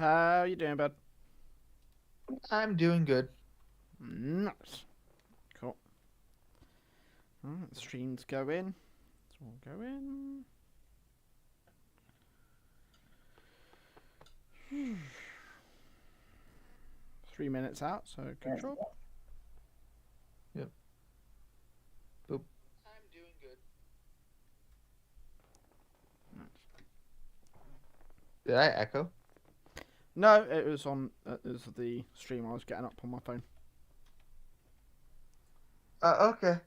How you doing, bud? I'm doing good. Nice. Cool. Alright, the stream's going. It's all going. Hmm. 3 minutes out, so good job. Yep. Boop. I'm doing good. Nice. Did I echo? No, it was on. It was the stream I was getting up on my phone. Okay.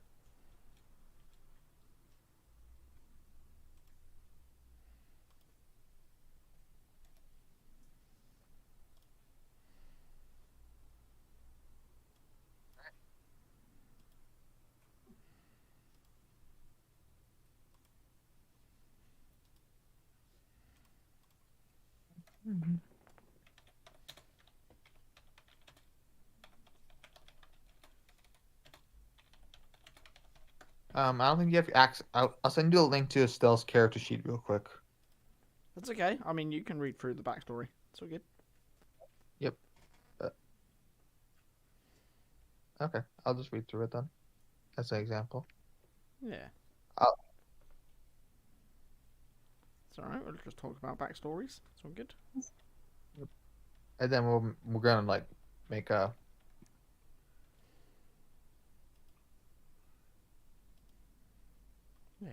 Mhm. I don't think you have access. I'll send you a link to Estelle's character sheet real quick. That's okay. I mean, you can read through the backstory. It's all good. Yep. Uh, okay. I'll just read through it then. As an example. Yeah. I'll, It's alright. We'll just talk about backstories. It's all good. and then we're gonna like make a. Yeah.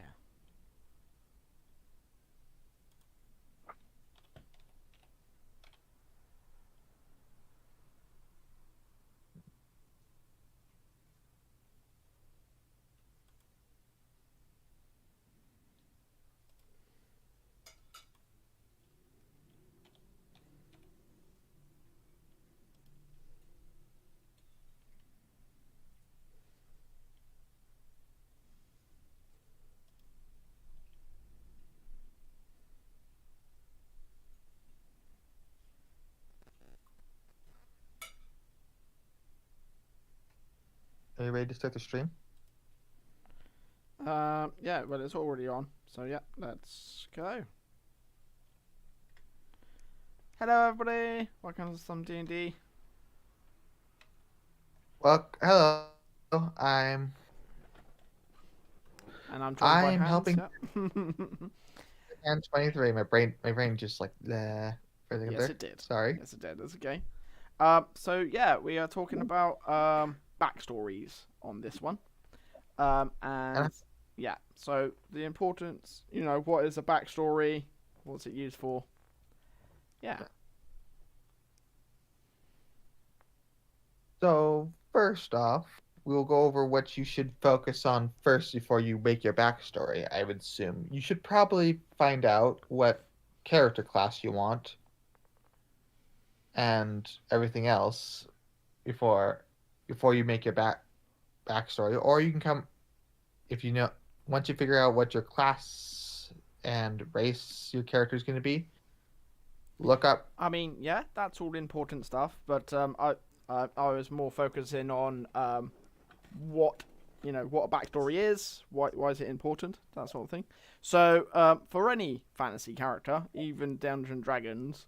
Are you ready to start the stream? Yeah. Well, it's already on. So yeah, let's go. Hello, everybody. Welcome to some D&D. Well, hello. I'm And I'm joined by I'm Hans. helping. Yeah. And 23. My brain just like everything up Yes, there. it did. Sorry. Yes, it did. That's okay. So yeah, we are talking about backstories on this one. And And yeah, so the importance, what is a backstory? What's it used for? Yeah. So, first off, we'll go over what you should focus on first before you make your backstory, I would assume. You should probably find out what character class you want and everything else before you make your backstory. Or you can come if you know once you figure out what your class and race your character is going to be, look up. I mean, yeah, that's all important stuff, but I was more focusing on what what a backstory is, why is it important, that sort of thing. So for any fantasy character, even Dungeons and Dragons,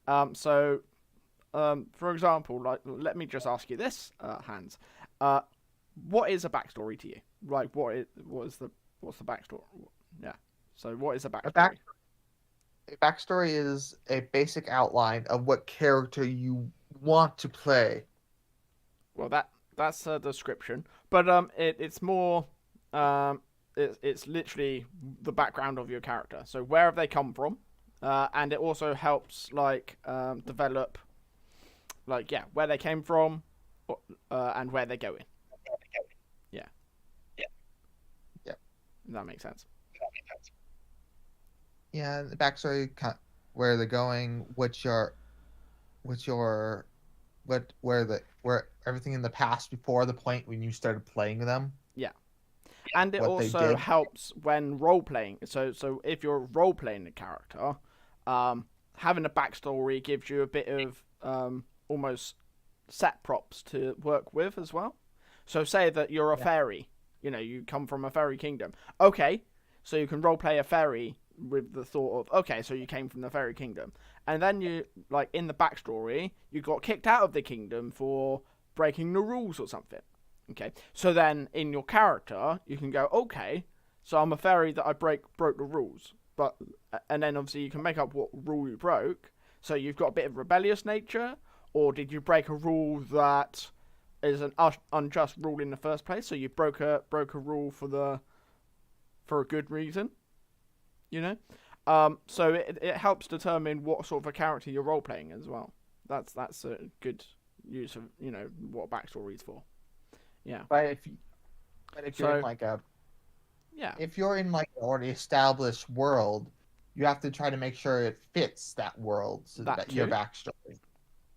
for example, like let me just ask you this, Hans, what is a backstory to you? Like what's the backstory? Yeah. So what is a A, backstory? back, a backstory is a basic outline of what character you want to play. Well, that's a description, but it's more it's literally the background of your character. So where have they come from? And it also helps like develop like yeah where they came from, and where they're going. Yeah, Yeah. if that makes sense. Yeah, the backstory, where they're going, what's your, where everything in the past before the point when you started playing them, Yeah, and it what they also did. helps when role playing. So if you're role playing a character, having a backstory gives you a bit of almost set props to work with as well. So say that you're a Yeah. fairy, you come from a fairy kingdom. Okay, so you can roleplay a fairy with the thought of, okay, so you came from the fairy kingdom, and then you, like, in the backstory, you got kicked out of the kingdom for breaking the rules or something. Okay, so then in your character, you can go, okay, so I'm a fairy that I broke the rules, but and then obviously you can make up what rule you broke. So you've got a bit of rebellious nature, or did you break a rule that is an unjust rule in the first place? So you broke a rule for a good reason, you know. So it helps determine what sort of a character you're role playing as well. That's a good use of what backstory is for. Yeah. But if you're in So like a yeah, if you're in like an already established world, you have to try to make sure it fits that world, so that that your too. backstory.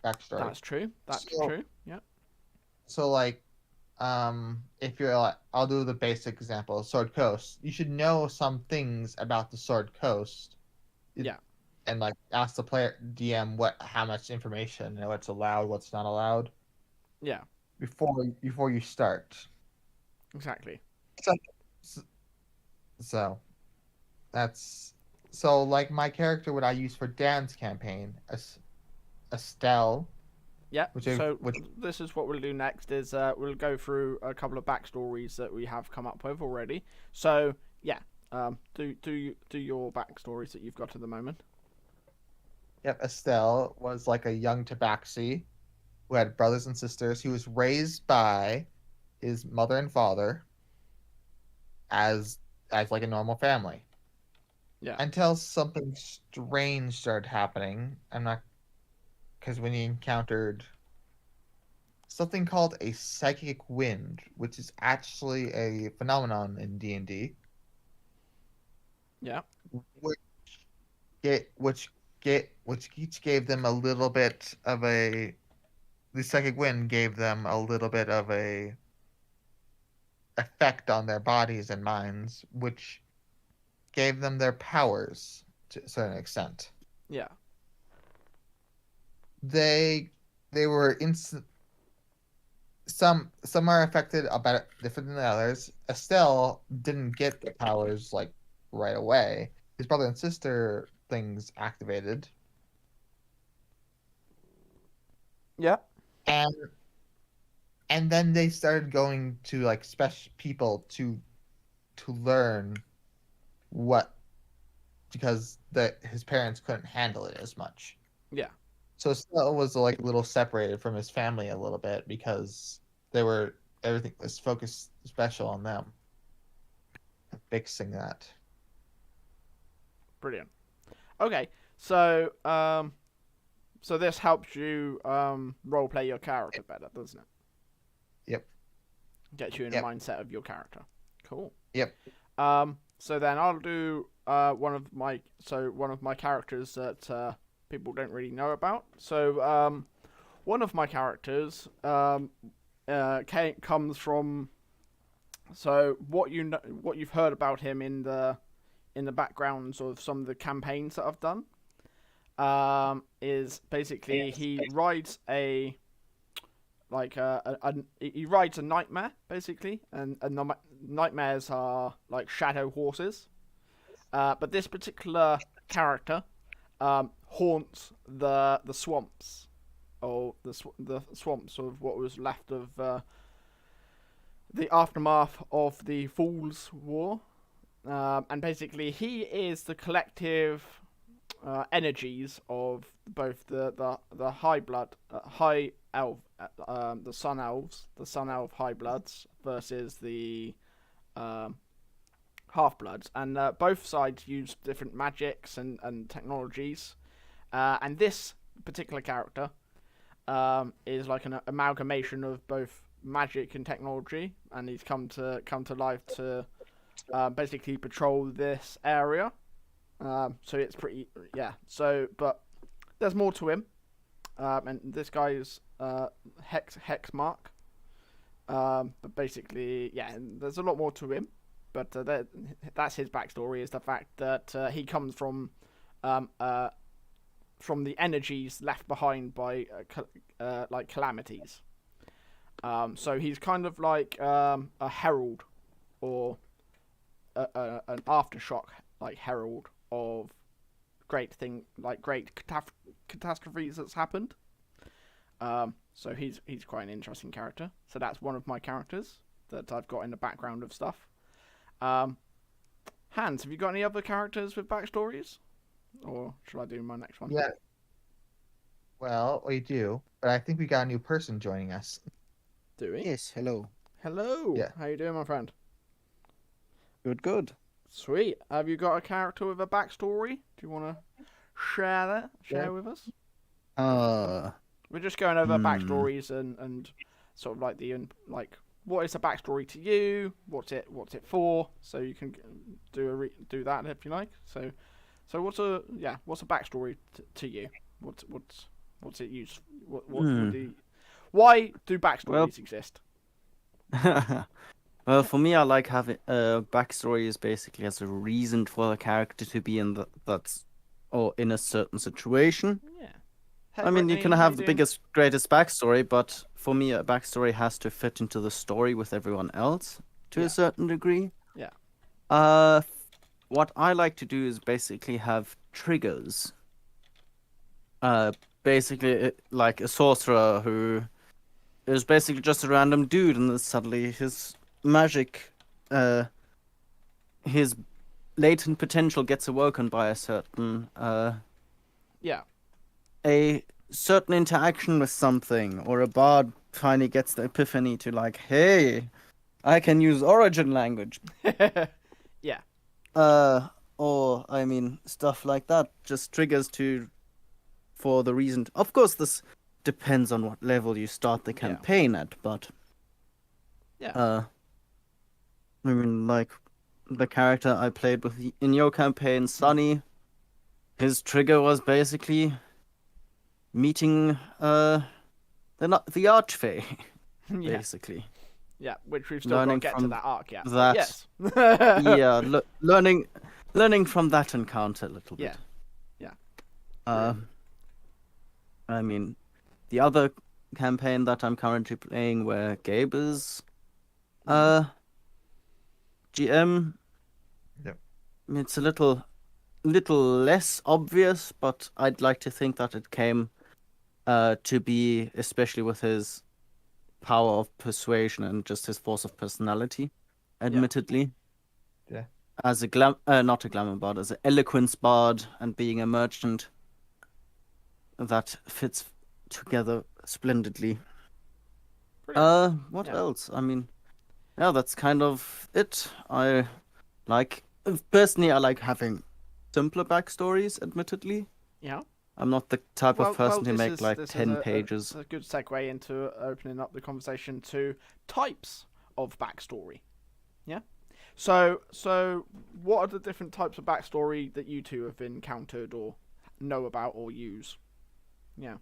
That's true. That's So true. Yeah. so like if you're like, I'll do the basic example, Sword Coast. You should know some things about the Sword Coast, Yeah. and like ask the player DM how much information, what's allowed, what's not allowed Yeah. before you start. Exactly. So, so that's so like my character, what I use for Dan's campaign, Estelle, Yeah. So which this is what we'll do next. Is we'll go through a couple of backstories that we have come up with already. So yeah. Do your backstories that you've got at the moment. yep, Estelle was like a young tabaxi who had brothers and sisters. He was raised by his mother and father as like a normal family Yeah. until something strange started happening. I'm not because when he encountered something called a psychic wind, which is actually a phenomenon in D&D, Yeah. which which each gave them a little bit of a the psychic wind gave them a little bit of a effect on their bodies and minds, which gave them their powers to a certain extent. Yeah. They they were instant. Some are affected about different than others. Estelle didn't get the powers like right away. His brother and sister things activated, Yeah. and then they started going to like special people to learn what because his parents couldn't handle it as much. Yeah. So Estelle was like a little separated from his family a little bit because they were everything was focused special on them. Fixing that. Brilliant. Okay. So this helps you role play your character better, doesn't it? Yep. Gets you in the Yep. mindset of your character. Cool. Yep. So then I'll do one of my characters that people don't really know about. So one of my characters comes from, so what you've heard about him in the backgrounds of some of the campaigns that I've done, is basically he rides he rides a nightmare basically, and nightmares are like shadow horses. But this particular character haunts the swamps, or the swamps of what was left of the aftermath of the Fool's War. And basically, he is the collective energies of both the high elf, the sun elves, the sun elf high bloods versus the half bloods, and both sides use different magics and technologies. And this particular character is like an amalgamation of both magic and technology, and he's come to life to basically patrol this area. So it's pretty, yeah. So, but there's more to him, and this guy's Hex Mark. But basically, yeah, there's a lot more to him. But that's his backstory, is the fact that he comes from the energies left behind by like calamities. So he's kind of like a herald, or an aftershock like herald of great catastrophes that's happened. So he's quite an interesting character. So that's one of my characters that I've got in the background of stuff. Hans, have you got any other characters with backstories? Or should I do my next one? Yeah. Well, we do, but I think we got a new person joining us. Do we? Yes, hello. Hello. Yeah. How you doing, my friend? Good, good. Sweet. Have you got a character with a backstory? Do you want to share that? Share with us? We're just going over backstories and sort of like what is the backstory to you? What's it for? So you can do that if you like. So what's a backstory to you? What's it used? Why do backstories exist? Well, for me, I like having a backstory is basically as a reason for a character to be in in a certain situation. Yeah. Hey, I mean, Brittany, you can how have you the doing? biggest, greatest backstory, but for me, a backstory has to fit into the story with everyone else to a certain degree. Yeah. What I like to do is basically have triggers. Basically, like a sorcerer who is basically just a random dude, and then suddenly his magic, his latent potential gets awoken by a certain a certain interaction with something, or a bard finally gets the epiphany to like, hey, I can use origin language. Yeah. Or I mean, stuff like that, just triggers for the reason. Of course, this depends on what level you start the campaign at, but I mean, like the character I played with in your campaign, Sunny, his trigger was basically meeting the Archfey, basically. Yeah, which we've still got to get to that arc yet. That, yes. yeah, learning from that encounter a little bit. Yeah. I mean, the other campaign that I'm currently playing, where Gabe is GM. Yep. I mean, it's a little less obvious, but I'd like to think that it came to be, especially with his power of persuasion and just his force of personality, admittedly. Yeah. As a not a glamour bard, as an eloquence bard, and being a merchant, that fits together splendidly. What else? I mean, that's kind of it. Personally, I like having simpler backstories, admittedly. Yeah. I'm not the type of person to make 10 pages. It's a good segue into opening up the conversation to types of backstory. Yeah. So what are the different types of backstory that you two have encountered or know about or use? Yeah.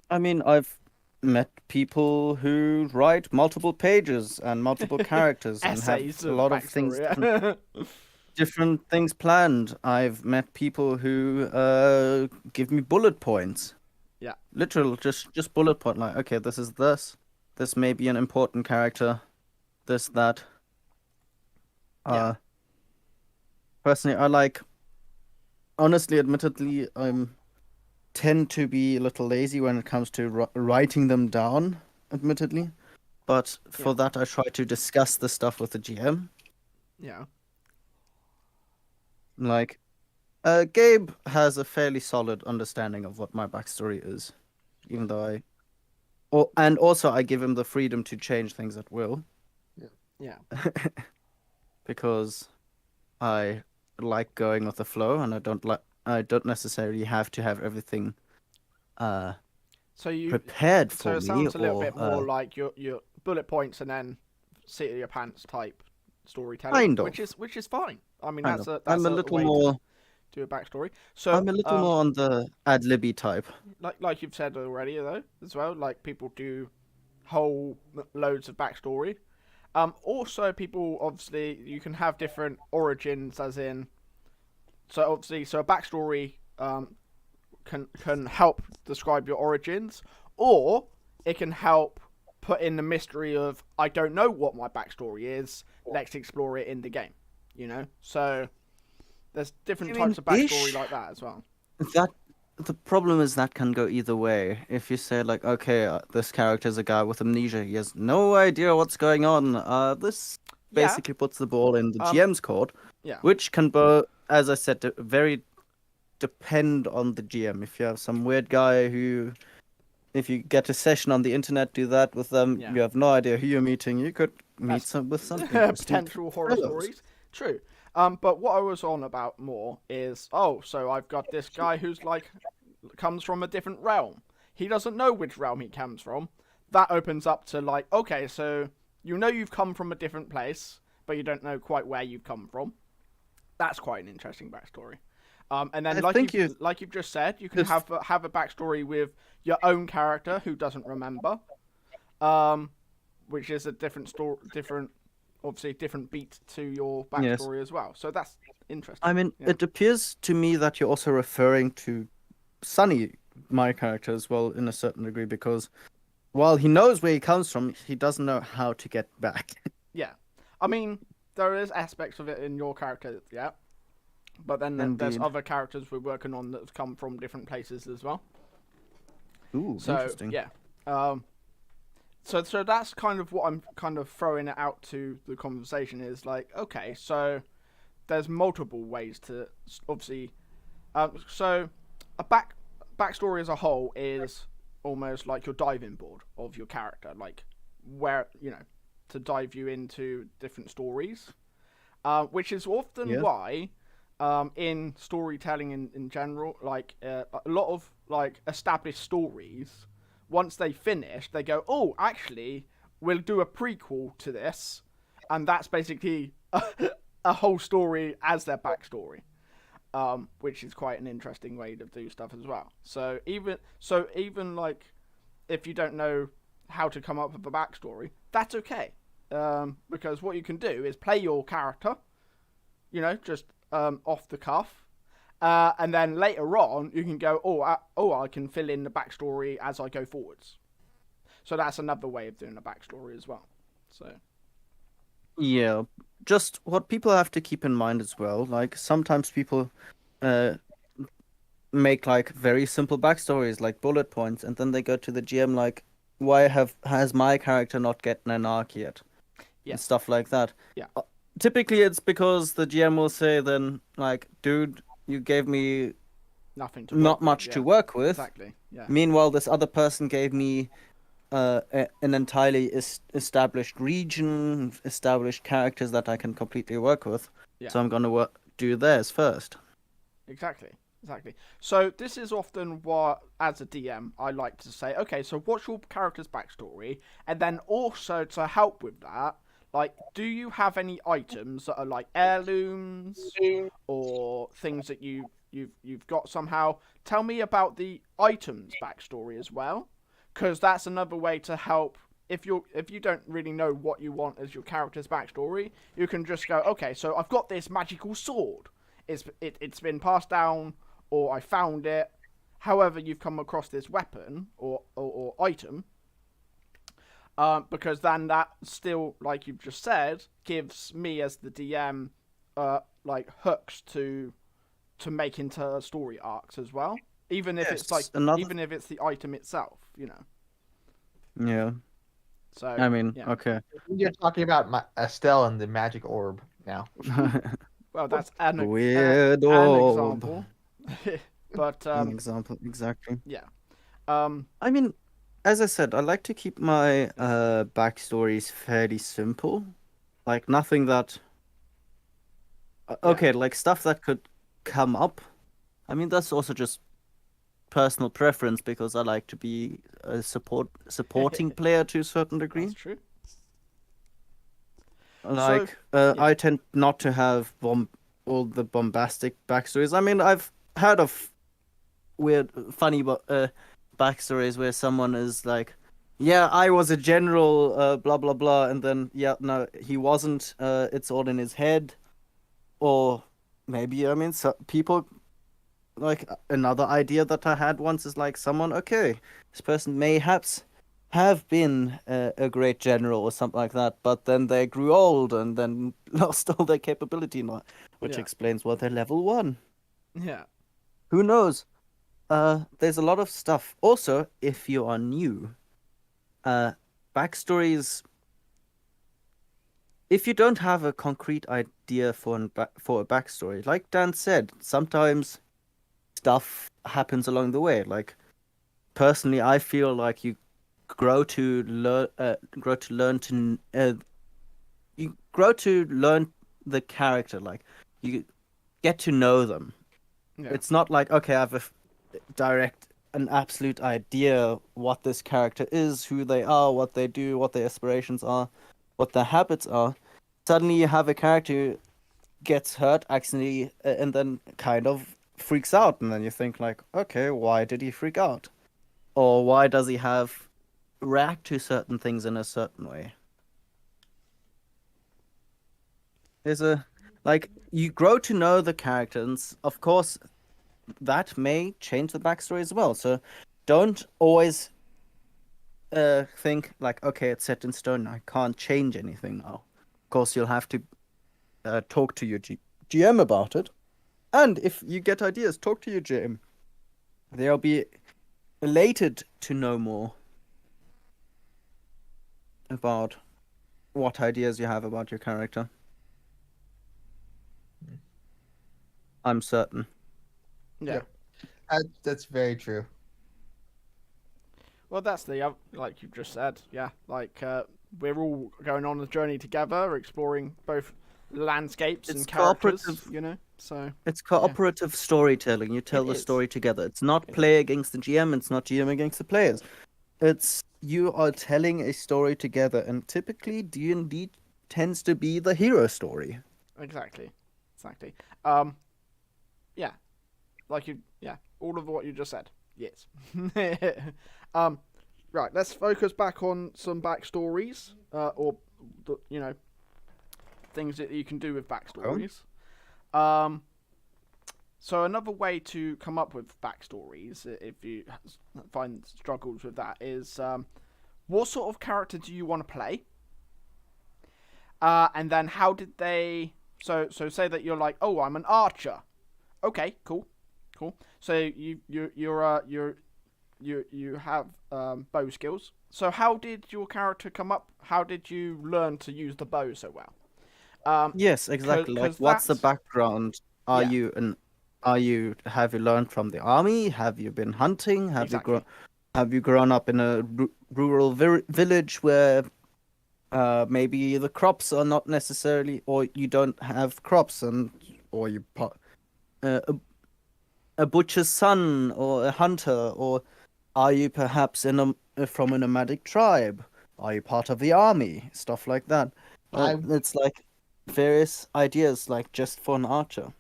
I mean, I've met people who write multiple pages and multiple characters and have a lot of things, different things planned. I've met people who give me bullet points. Yeah. Literal, just bullet point. Like, okay, this is this. This may be an important character. This, that. Personally, I like. Honestly, admittedly, tend to be a little lazy when it comes to writing them down, admittedly. But for that, I try to discuss the stuff with the GM. Yeah. Like, Gabe has a fairly solid understanding of what my backstory is, even though and also I give him the freedom to change things at will. Yeah. Because I like going with the flow, and I don't necessarily have to have everything prepared for me. So it sounds a little bit more like your bullet points and then seat of your pants type storytelling, kind of. which is fine. I mean, kind that's of. a little way more to do a backstory. So I'm a little more on the ad libby type. Like you've said already, though, as well. Like people do whole loads of backstory. Also, people obviously you can have different origins, as in. So obviously, a backstory can help describe your origins, or it can help put in the mystery of I don't know what my backstory is. Let's explore it in the game. You know, so There's different I mean, types of backstory ish. like that as well. That the problem is that can go either way. If you say like, okay, this character is a guy with amnesia, he has no idea what's going on. This Yeah. basically puts the ball in the Um, GM's court, Yeah. which can, as I said, very depend on the GM. If you have some weird guy who, if you get a session on the internet, do that with them, Yeah. you have no idea who you're meeting. You could meet That's with some interesting potential horror fellows. stories. True. But what I was on about more is, so I've got this guy who's like comes from a different realm. He doesn't know which realm he comes from. That opens up to like, okay, so you know you've come from a different place, but you don't know quite where you've come from. That's quite an interesting backstory. And then, I think like you've just said, you can have a backstory with your own character who doesn't remember, which is a different story, obviously different beat to your backstory as well. So that's interesting. I mean, it appears to me that you're also referring to Sunny, my character, as well, in a certain degree, because while he knows where he comes from, he doesn't know how to get back. Yeah, I mean, there is aspects of it in your character, yeah, but then there's other characters we're working on that have come from different places as well. Ooh, So interesting. yeah, so that's kind of what I'm kind of throwing it out to the conversation is like, okay, so there's multiple ways to obviously, so a backstory as a whole is almost like your diving board of your character, like where to dive you into different stories, which is often why in storytelling in general, like a lot of like established stories, once they finish, they go, oh, actually, we'll do a prequel to this, and that's basically a whole story as their backstory, which is quite an interesting way to do stuff as well. So even like if you don't know how to come up with a backstory, that's okay, because what you can do is play your character, just off the cuff, and then later on you can go, I can fill in the backstory as I go forwards. So that's another way of doing a backstory as well. So yeah, just what people have to keep in mind as well. Like sometimes people make like very simple backstories, like bullet points, and then they go to the GM like, why has my character not gotten an arc yet? Yeah. And stuff like that. Yeah. Typically, it's because the GM will say then like, dude, you gave me not much to work with. Exactly. Yeah. Meanwhile, this other person gave me an entirely established region, established characters that I can completely work with. Yeah. So I'm gonna do theirs first. Exactly. So this is often what, as a DM, I like to say, okay, so what's your character's backstory? And then also to help with that, like, do you have any items that are like heirlooms or things that you've got somehow? Tell me about the items backstory as well, because that's another way to help. If you don't really know what you want as your character's backstory, you can just go, okay, so I've got this magical sword. It's been passed down, or I found it. However, you've come across this weapon or item, because then that still, like you've just said, gives me as the DM like hooks to make into story arcs as well. Even if it's like even if it's the item itself, Yeah. So I mean, yeah. okay. You're talking about Estelle and the magic orb now. Well, that's an Weird orb. example. But An example, exactly. yeah. I mean, as I said, I like to keep my backstories fairly simple. Like nothing that okay, like stuff that could come up. I mean, that's also just personal preference because I like to be a supporting player to a certain degree. That's true. Like, I tend not to have all the bombastic backstories. I mean, I've heard of weird, funny backstories where someone is like, yeah, I was a general, blah, blah, blah, and then, yeah, no, he wasn't, it's all in his head. Or maybe, I mean, people, like, another idea that I had once is like someone, okay, this person mayhaps have been a great general or something like that, but then they grew old and then lost all their capability, which Yeah. explains why they're level 1. Yeah. Who knows? There's a lot of stuff. Also, if you are new, backstories. If you don't have a concrete idea for a backstory, like Dan said, sometimes stuff happens along the way. Like personally, I feel like you grow to learn, you grow to learn the character. Like you get to know them. Yeah. It's not like, okay, I have an absolute idea what this character is, who they are, what they do, what their aspirations are, what their habits are. Suddenly you have a character who gets hurt accidentally and then kind of freaks out, and then you think like, okay, why did he freak out? Or why does he have react to certain things in a certain way? There's a like you grow to know the characters. Of course, that may change the backstory as well. So don't always think like, okay, it's set in stone. I can't change anything now. Of course, you'll have to talk to your GM about it. And if you get ideas, talk to your GM. They'll be elated to know more about what ideas you have about your character. I'm certain. Yeah. Yep. That's very true. Well, that's like you just said. Yeah. Like we're all going on a journey together, exploring both landscapes It's and characters. cooperative. So It's cooperative storytelling. You tell It the is. story together. It's not It play against the GM. It's not GM against the players. It's you are telling a story together, and typically D&D tends to be the hero story. exactly. Yeah. Yeah. All of what you just said. Yes. Right. Let's focus back on some backstories, or things that you can do with backstories. So another way to come up with backstories, if you find struggles with that, is what sort of character do you want to play? And then how did they? So say that you're like, oh, I'm an archer. Okay, cool. So you have bow skills. So how did your character come up? How did you learn to use the bow so well? Yes, exactly. Like, 'cause what's the that's background? yeah, Have you learned from the army? Have you been hunting? exactly. Have you grown up in a rural village where maybe the crops are not necessarily, or you don't have crops, or uh, a, a butcher's son, or a hunter, or are you perhaps from a nomadic tribe? Are you part of the army? Stuff like that. I It's like various ideas, like just for an archer.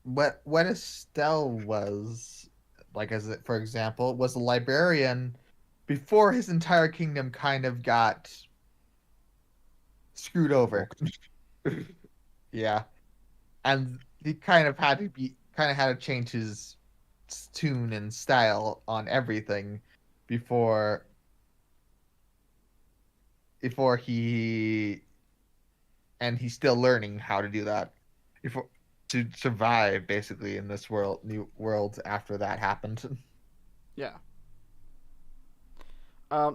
what Estelle was like, as for example, was a librarian before his entire kingdom kind of got screwed over. Yeah, and he kind of had to change his tune and style on everything before he and he's still learning how to do that before to survive basically in this new world after that happened. Yeah.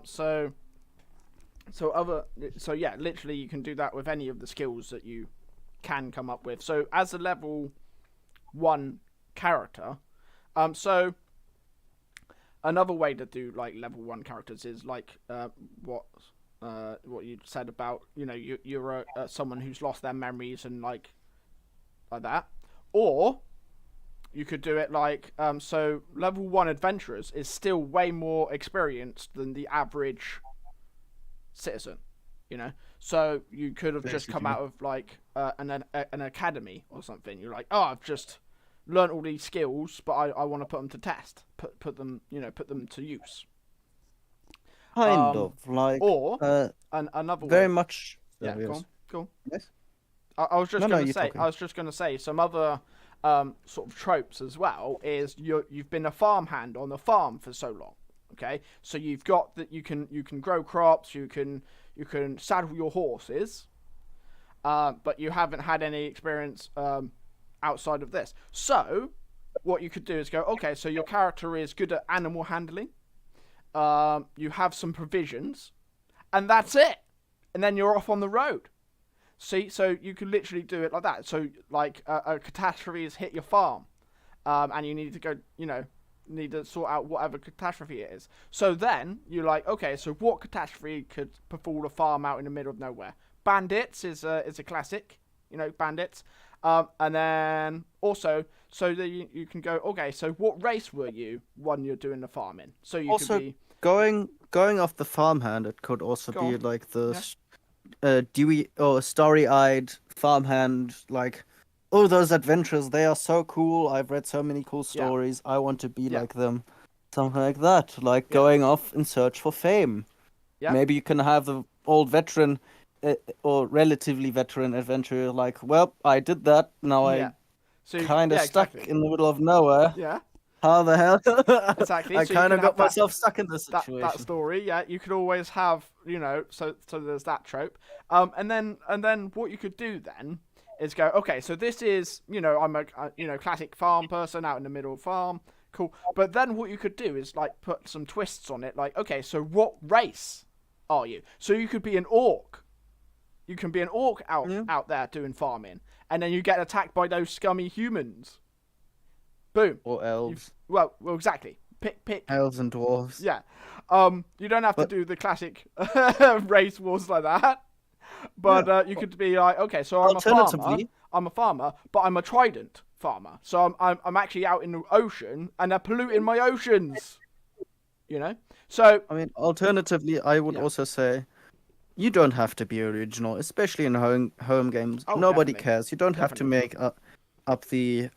So yeah, literally you can do that with any of the skills that you can come up with. So as a level 1 character, so another way to do like level 1 characters is like what you said about, you're someone who's lost their memories and like that. Or you could do it like so level 1 adventurers is still way more experienced than the average citizen, so you could have just come out of like an academy or something. You're like, oh, I've just learned all these skills, but I want to put them to test, put them to use. Kind of like Or another very way. much. Yeah, Yes. go on. Yes. I was just No, gonna you're say. talking. I was just gonna say some other sort of tropes as well. Is you've been a farmhand on the farm for so long. Okay, so you've got that you can grow crops, you can saddle your horses, but you haven't had any experience outside of this. So what you could do is go, okay, so your character is good at animal handling. You have some provisions, and that's it. And then you're off on the road. See, so you can literally do it like that. So, like, a catastrophe has hit your farm, and you need to go, need to sort out whatever catastrophe it is. So then you're like, okay, so what catastrophe could befall a farm out in the middle of nowhere? Bandits is a classic, bandits. And then also, so that you can go, okay, so what race were you when you're doing the farming? So you Also, could be going off the farmhand, it could also Go be on. like the dewy or starry-eyed farmhand, like, oh, those adventures, they are so cool. I've read so many cool stories. I want to be like them. Something like that, like going off in search for fame. Yeah. Maybe you can have the old veteran or relatively veteran adventurer like, well, I did that. Now I So kind of stuck exactly. in the middle of nowhere. Yeah. How the hell? Exactly. I So you kind can of got have that- myself stuck in this situation. that story. Yeah, you could always have, so there's that trope. And then what you could do then is go, okay, so this is, I'm a classic farm person out in the middle of farm. Cool. But then what you could do is like put some twists on it. Like, okay, so what race are you? So you could be an orc. You can be an orc out there doing farming, and then you get attacked by those scummy humans. Boom. Or elves. Well, exactly. Pick. Elves and dwarves. Yeah. You don't have to do the classic race wars like that. But you could be like, okay, so I'm a farmer. I'm a farmer, but I'm a trident farmer. So I'm actually out in the ocean, and they're polluting my oceans. So I mean, alternatively, I would also say you don't have to be original, especially in home games. Oh, Nobody definitely. cares. You don't have to make up the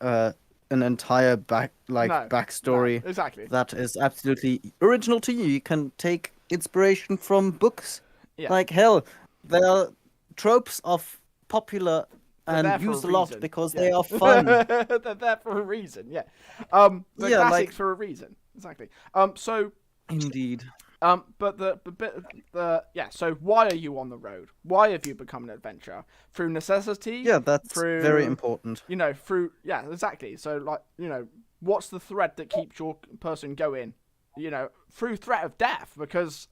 an entire backstory. No, exactly. That is absolutely original to you. You can take inspiration from books. Yeah. Like hell, there are tropes of popular and used a lot reason. because they are fun. They're there for a reason. Yeah. They're classics like- for a reason. Exactly. So. Indeed. But so why are you on the road? Why have you become an adventurer? Through necessity? Yeah, that's very important. Exactly. So what's the thread that keeps your person going? Through threat of death, because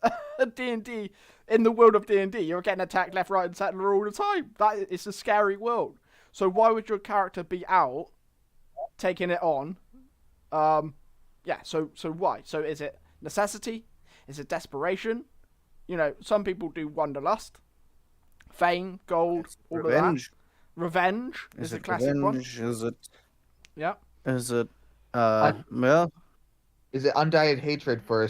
D&D, in the world of D&D, you're getting attacked left, right, and center all the time. It's a scary world. So why would your character be out taking it on? So why? So is it necessity? Is it desperation? Some people do wanderlust, fame, gold, all Revenge. of that. Revenge is a classic revenge? one. Is it? Yeah. Is it? Well. Is it undying hatred for a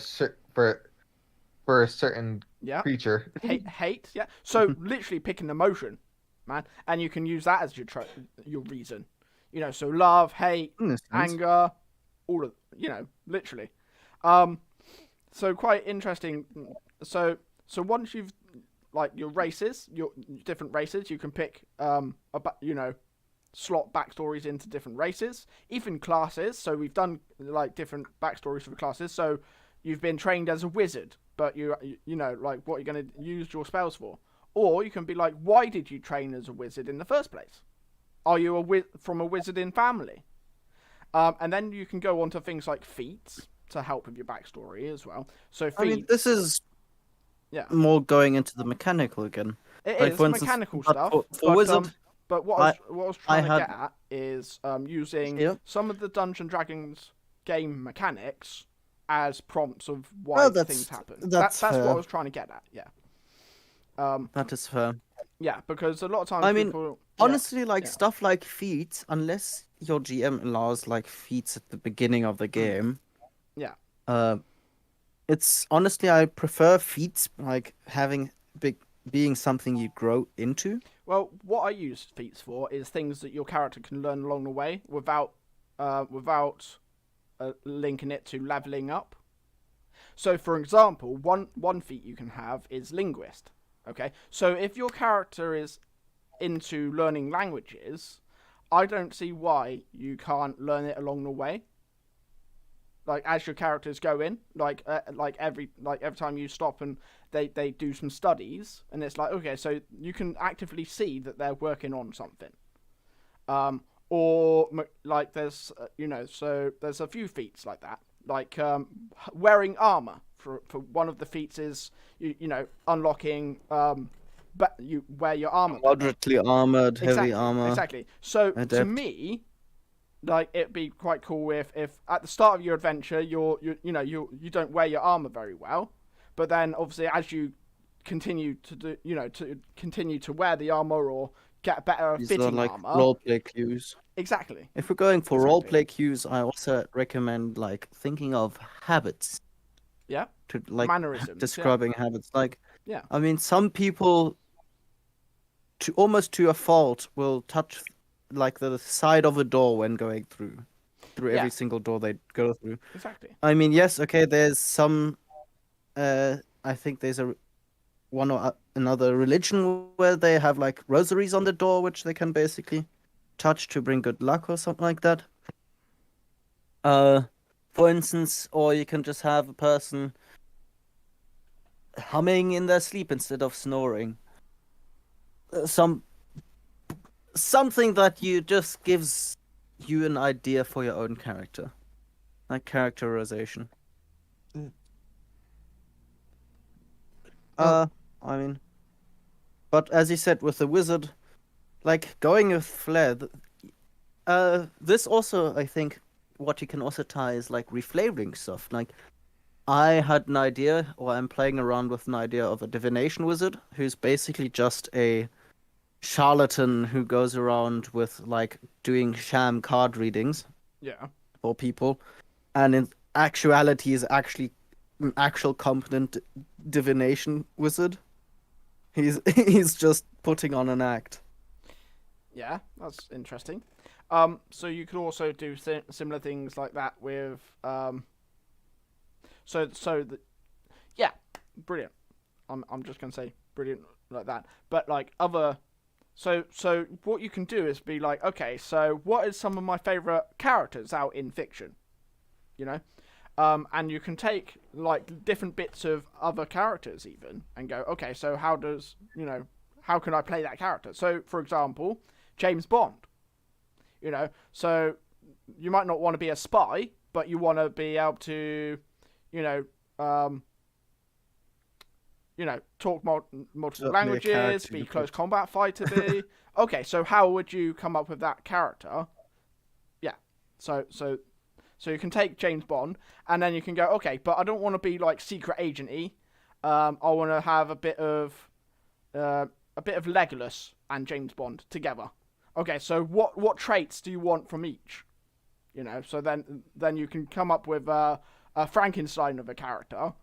certain creature? Hate. Yeah. So literally pick an emotion, man, and you can use that as your reason. So love, hate, anger, all of literally. So quite interesting. So once you've your races, your different races, you can pick slot backstories into different races, even classes. So we've done different backstories for the classes. So you've been trained as a wizard, but what you're going to use your spells for, or you can be like, why did you train as a wizard in the first place? Are you from a wizarding family? And then you can go on to things like feats to help with your backstory as well. So feats, I mean, this is more going into the mechanical again. It like, is for instance, mechanical but stuff. For wizard, but what I was trying to get at is using some of the Dungeons and Dragons game mechanics as prompts of why things happen. That's what I was trying to get at. Yeah. That is fair. Yeah, because a lot of times I mean, people, honestly, stuff like feats, unless your GM allows feats at the beginning of the game. Yeah. It's honestly, I prefer feats being something you grow into. Well, what I use feats for is things that your character can learn along the way without linking it to leveling up. So, for example, one feat you can have is linguist. Okay, so if your character is into learning languages, I don't see why you can't learn it along the way. like as your characters go in, like every time you stop and they do some studies, and it's like, okay, so you can actively see that they're working on something. Or like there's so there's a few feats like that, like wearing armor for one of the feats is unlocking but you wear your armor better. Moderately armored, heavy Exactly, armor. exactly. So to Adept. me, like it'd be quite cool if at the start of your adventure you don't wear your armor very well, but then obviously as you continue to do continue to wear the armor or get better These are fitting like armor. roleplay cues. Exactly. If we're going for Exactly. roleplay cues, I also recommend like thinking of habits Yeah. to like Mannerisms. describing habits. Like, Yeah. I mean, some people, to almost to a fault, will touch like the side of a door when going through Yeah. every single door they go through. Exactly. I mean, yes, okay. There's some. I think there's one or another religion where they have like rosaries on the door, which they can basically touch to bring good luck or something like that. For instance, or you can just have a person humming in their sleep instead of snoring. Something that you just gives you an idea for your own character, like characterization. Well- I mean, but as you said with the wizard, like going with flair. This also, I think, what you can also tie is like reflavoring stuff. Like, I had an idea, or I'm playing around with an idea of a divination wizard who's basically just a charlatan who goes around with like doing sham card readings Yeah. for people, and in actuality is actually an actual competent divination wizard. He's just putting on an act. Yeah, that's interesting. So you could also do similar things like that with yeah, brilliant. I'm just gonna say brilliant like that. But like other, so what you can do is be like, okay, so what is some of my favorite characters out in fiction, you know, and you can take like different bits of other characters even and go, okay, so how can I play that character? So for example, James Bond. So you might not want to be a spy, but you want to be able to, you know, talk multiple languages, be close combat fighter, be okay. So how would you come up with that character? Yeah, so you can take James Bond, and then you can go, okay, but I don't want to be like secret agenty. I want to have a bit of Legolas and James Bond together. Okay, so what traits do you want from each? So then you can come up with a Frankenstein of a character,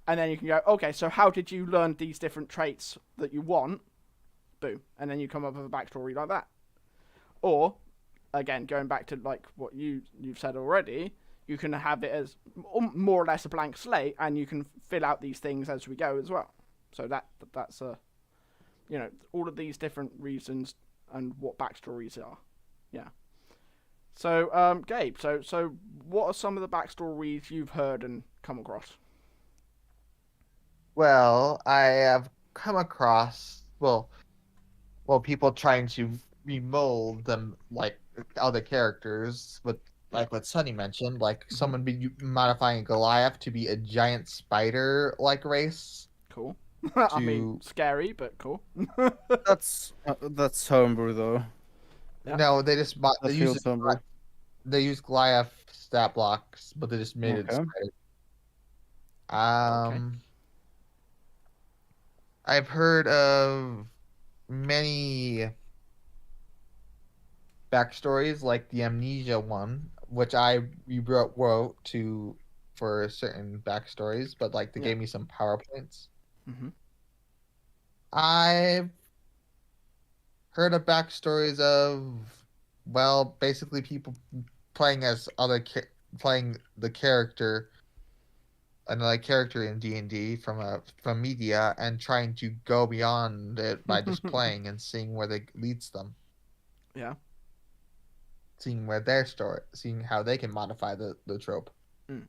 and then you can go, okay, so how did you learn these different traits that you want? Boom, and then you come up with a backstory like that. Or, again, going back to like what you've said already, you can have it as more or less a blank slate, and you can fill out these things as we go as well. So that's all of these different reasons and what backstories are. Yeah. So, Gabe, so what are some of the backstories you've heard and come across? Well, I have come across people trying to remold them like other characters, but like what Sunny mentioned, like someone be modifying Goliath to be a giant spider-like race. Cool. I mean, scary, but cool. That's homebrew though. Yeah. No, they just That feels homebrew. they use Goliath stat blocks, but they just made it spider. Okay. I've heard of many backstories, like the amnesia one, which I wrote to for certain backstories, but like they gave me some PowerPoints. Mm-hmm. I've heard of backstories of, well, basically people playing as playing the character, another character in D&D from media, and trying to go beyond it by just playing and seeing where they leads them. Yeah. Seeing where their story, seeing how they can modify the trope. Mm.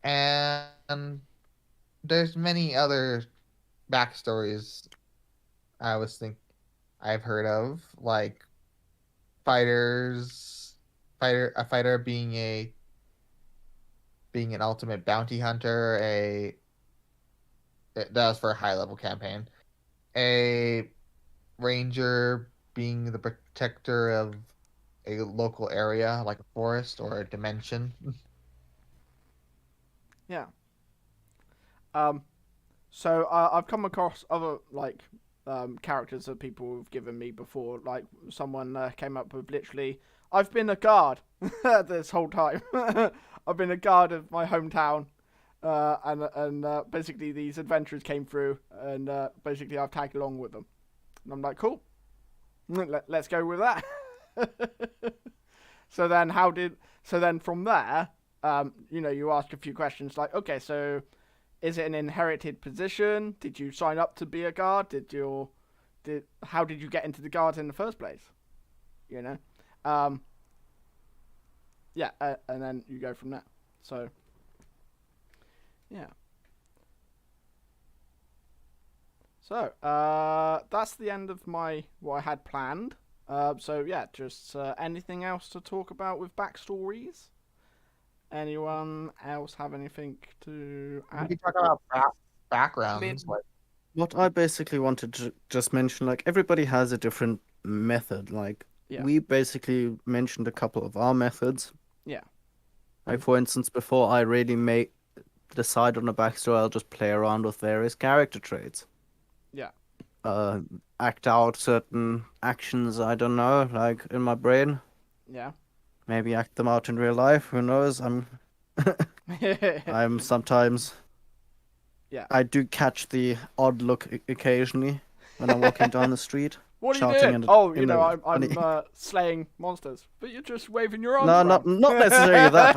And there's many other backstories I've heard of, like fighters, a fighter being an ultimate bounty hunter, that was for a high level campaign. A ranger being the protector of a local area, like a forest or a dimension. Yeah. Um. So I've come across other characters that people have given me before. Like someone came up with literally, I've been a guard this whole time. I've been a guard of my hometown, and basically these adventurers came through, and basically I've tagged along with them, and I'm like, cool, let's go with that. So then from there, you ask a few questions like, okay, so is it an inherited position? Did you sign up to be a guard? How did you get into the guards in the first place? You know, yeah, and then you go from there. So, yeah. So, that's the end of what I had planned. So yeah, just anything else to talk about with backstories? Anyone else have anything to We add? can talk about backgrounds. Like, What I basically wanted to just mention, like everybody has a different method. Like Yeah. we basically mentioned a couple of our methods. Yeah. Like for instance, before I really make decide on a backstory, I'll just play around with various character traits. Yeah. Act out certain actions, I don't know, like in my brain. Yeah. Maybe act them out in real life. Who knows? I'm sometimes Yeah. I do catch the odd look occasionally when I'm walking down the street, What are you shouting doing? Oh, in a funny. I'm slaying monsters, but you're just waving your arms No, around. not necessarily that.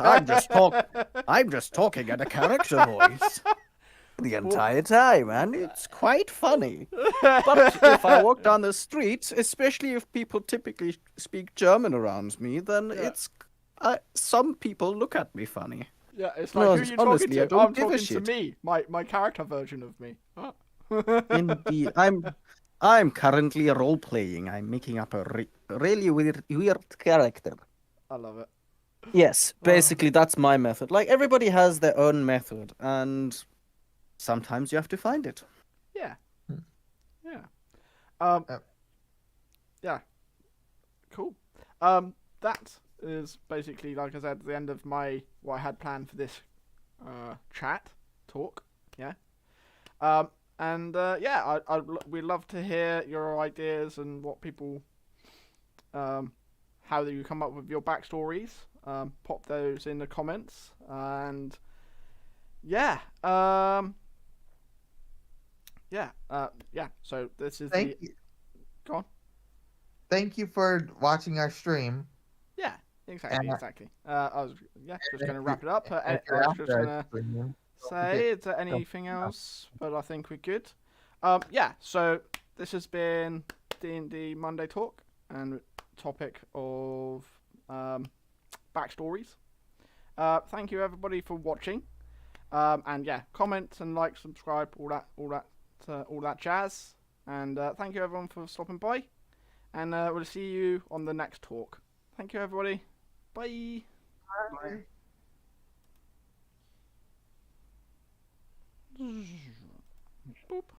I'm just talking in a character voice the entire time, and it's quite funny. But if I walk down the street, especially if people typically speak German around me, then Yeah. some people look at me funny. Yeah, it's No, like, who are you talking honestly, I to? don't I'm give a talking to shit. me, my character version of me. Indeed, I'm currently role playing. I'm making up a really weird character. I love it. Yes, Oh. basically that's my method. Like everybody has their own method, and sometimes you have to find it. Yeah. Hmm. Yeah. Uh, Yeah. Cool. That is basically, like I said, the end of what I had planned for this chat talk. Yeah. And yeah, we'd love to hear your ideas and what people, how you come up with your backstories. Pop those in the comments, and yeah, yeah. So this is thank you. Go on. Thank you for watching our stream. Yeah, exactly, And, exactly. I was just going to if wrap it up. I if you're was just after going our to stream, don't say, forget- is there don't anything forget- else? But I think we're good. Yeah. So this has been D&D Monday Talk and topic of backstories. Thank you everybody for watching. And yeah, comment and like, subscribe, all that jazz. And thank you everyone for stopping by. And we'll see you on the next talk. Thank you everybody. Bye. Bye. Boop.